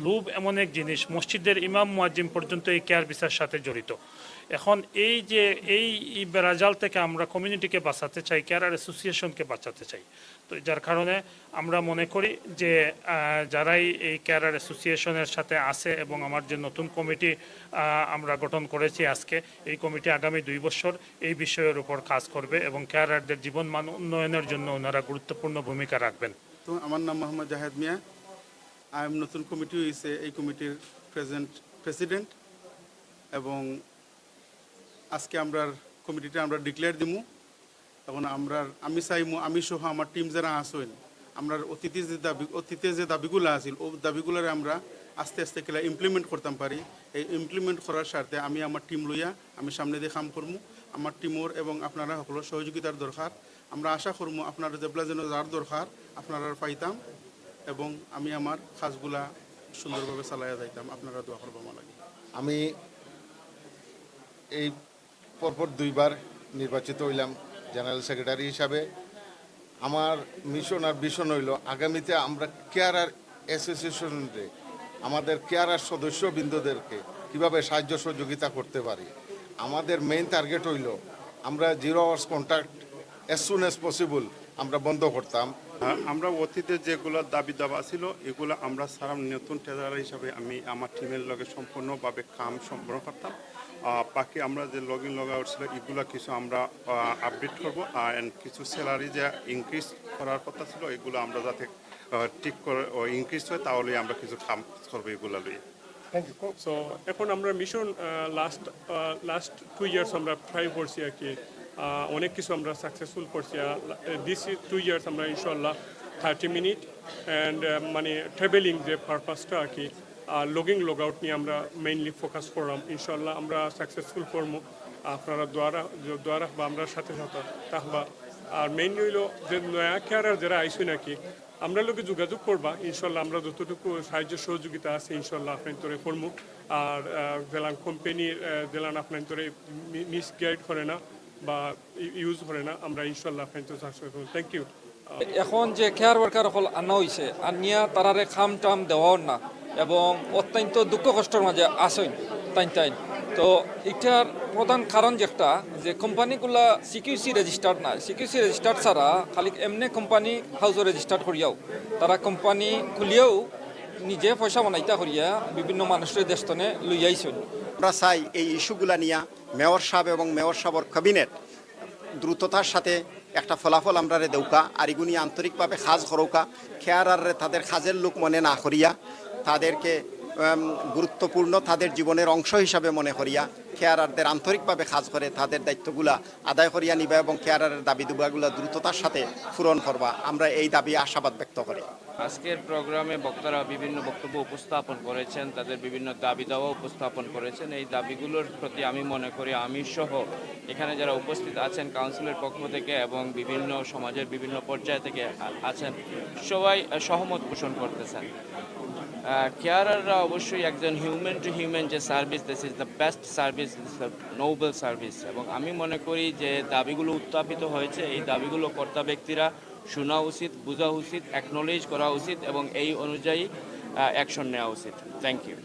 লোভ এমন এক জিনিস, মসজিদের ইমাম মুয়াজ্জিম পর্যন্ত এই কেয়ার ভিসার সাথে জড়িত। এখন এই যে এই বেড়াজাল থেকে আমরা কমিউনিটিকে বাঁচাতে চাই, কেয়ারার অ্যাসোসিয়েশনকে বাঁচাতে চাই। তো যার কারণে আমরা মনে করি যে যারাই এই কেয়ারার অ্যাসোসিয়েশনের সাথে আছে এবং আমার যে নতুন কমিটি আমরা গঠন করেছি আজকে, এই কমিটি আগামী 2 বছর এই বিষয়ের উপর কাজ করবে এবং কেয়ারারদের জীবন মান উন্নয়নের জন্য ওনারা গুরুত্বপূর্ণ ভূমিকা রাখবেন। তো আমার নাম মোহাম্মদ জাহেদ মিয়া। নতুন কমিটি হয়েছে, এই কমিটির প্রেসিডেন্ট, এবং আজকে আমরা কমিটিটা আমরা ডিক্লেয়ার দিমু। তখন আমি চাইমু আমি সহ আমার টিম যারা আসেন, আমরা অতীতে যে দাবিগুলো আছিল ও দাবিগুলোর আমরা আস্তে আস্তে কেলা ইমপ্লিমেন্ট করতাম পারি। এই ইমপ্লিমেন্ট করার স্বার্থে আমি আমার টিম লইয়া আমি সামনে দিয়ে কাম করবো। আমার টিমর এবং আপনারা সকলের সহযোগিতার দরকার। আমরা আশা করবো আপনারা যেগুলা যেন যার দরকার আপনারা পাইতাম এবং আমি আমার কাজগুলা সুন্দরভাবে চালাইয়া যাইতাম। আপনারা দোয়া করবো আমার লাগে। আমি এই পরপর 2বার নির্বাচিত হইলাম জেনারেল সেক্রেটারি হিসাবে। আমার মিশন আর ভিশন হইল আগামীতে আমরা কেয়ারার অ্যাসোসিয়েশনকে, আমাদের কেয়ারার সদস্যবৃন্দদেরকে কীভাবে সাহায্য সহযোগিতা করতে পারি। আমাদের মেইন টার্গেট হইল আমরা 0 hours contract as soon as possible আমরা বন্ধ করতাম। আমরা অতীতে যেগুলো দাবি দাবা ছিল এগুলো আমরা সারা নতুন ট্রেজারার হিসাবে আমি আমার টিমের লগে সম্পূর্ণভাবে কাম সম্পন্ন করতাম। বাকি আমরা যে লগা উঠছিল এগুলো কিছু আমরা আপডেট করবো, অ্যান্ড কিছু স্যালারি যে ইনক্রিজ করার কথা ছিল এগুলো আমরা যাতে ঠিক করে ইনক্রিজ হয় তাহলে আমরা কিছু কাম করবো এগুলো লইয়ে। সো এখন আমরা মিশন লাস্ট 2 ইয়ার্স আমরা ট্রাই করছি আর কি, অনেক কিছু আমরা সাকসেসফুল করছি। দিস 2 ইয়ার্স আমরা ইনশাল্লাহ 30 মিনিট অ্যান্ড মানে ট্রাভেলিং যে পারপাসটা আর কি লগিং লগ আউট নিয়ে আমরা মেইনলি ফোকাস করলাম। ইনশাল্লাহ আমরা সাকসেসফুল করবো। আপনারা দ্বারা বা আমরা সাথে সাথে থাকবা। আর মেইনলি হইল যে নয়া কেয়ারার যারা আইসি নাকি আমরা লোকে যোগাযোগ করবা। ইনশাল্লাহ আমরা যতটুকু সাহায্য সহযোগিতা আছে ইনশাল্লাহ আপনার তোরে করবো। আর জেলান কোম্পানির জেলান আপনার তোরে মিসগাইড করে না বা ইউজ করে না, আমরা ইনশাল্লাহ আপনার তো সাকসেস করবো। Thank you. এখন যে কেয়ার ওয়ার্কার হল আনা হয়েছে আনিয়া তারারে খাম টাম দেওয়াও না এবং অত্যন্ত দুঃখ কষ্টের মাঝে আসেন তাই তো এটার প্রধান কারণ যেটা যে কোম্পানিগুলা সিকিউসি রেজিস্টার্ড না, সিকিউসি রেজিস্টার্ড ছাড়া খালি এমনি কোম্পানি হাউসও রেজিস্টার্ড করিয়াও তারা কোম্পানি খুলিয়াও নিজে পয়সা বানাইতা করিয়া বিভিন্ন মানুষের দেশতনে লইয়াইছেন। আমরা চাই এই ইস্যুগুলা নিয়ে মেয়র সাহেব এবং মেয়র সাহেবর ক্যাবিনেট দ্রুততার সাথে একটা ফলাফল আমরা দেউকা আর এগুলি আন্তরিকভাবে কাজ করৌকা। খেয়ারারে তাদের কাজের লোক মনে না করিয়া তাদেরকে গুরুত্বপূর্ণ তাদের জীবনের অংশ হিসাবে মনে করিয়া খেয়ারারদের আন্তরিকভাবে কাজ করে তাদের দায়িত্বগুলা আদায় করিয়া নিবা এবং খেয়ারারের দাবি দুবাগুলা দ্রুততার সাথে পূরণ করবা। আমরা এই দাবি আশাবাদ ব্যক্ত করি। আজকের প্রোগ্রামে বক্তারা বিভিন্ন বক্তব্য উপস্থাপন করেছেন, তাদের বিভিন্ন দাবি দাওয়া উপস্থাপন করেছেন। এই দাবিগুলোর প্রতি আমি মনে করি আমি সহ এখানে যারা উপস্থিত আছেন কাউন্সিলের পক্ষ থেকে এবং বিভিন্ন সমাজের বিভিন্ন পর্যায় থেকে আছেন সবাই সহমত পোষণ করতেছেন। কেয়ারাররা অবশ্যই একজন হিউম্যান টু হিউম্যান যে service, this is the best service, this is the Nobel service. এবং আমি মনে করি যে দাবিগুলো উত্থাপিত হয়েছে এই দাবিগুলো কর্তা ব্যক্তিরা শোনা উচিত, বোঝা উচিত, অ্যাকনোলেজ করা উচিত এবং এই অনুযায়ী অ্যাকশন নেওয়া উচিত। Thank you.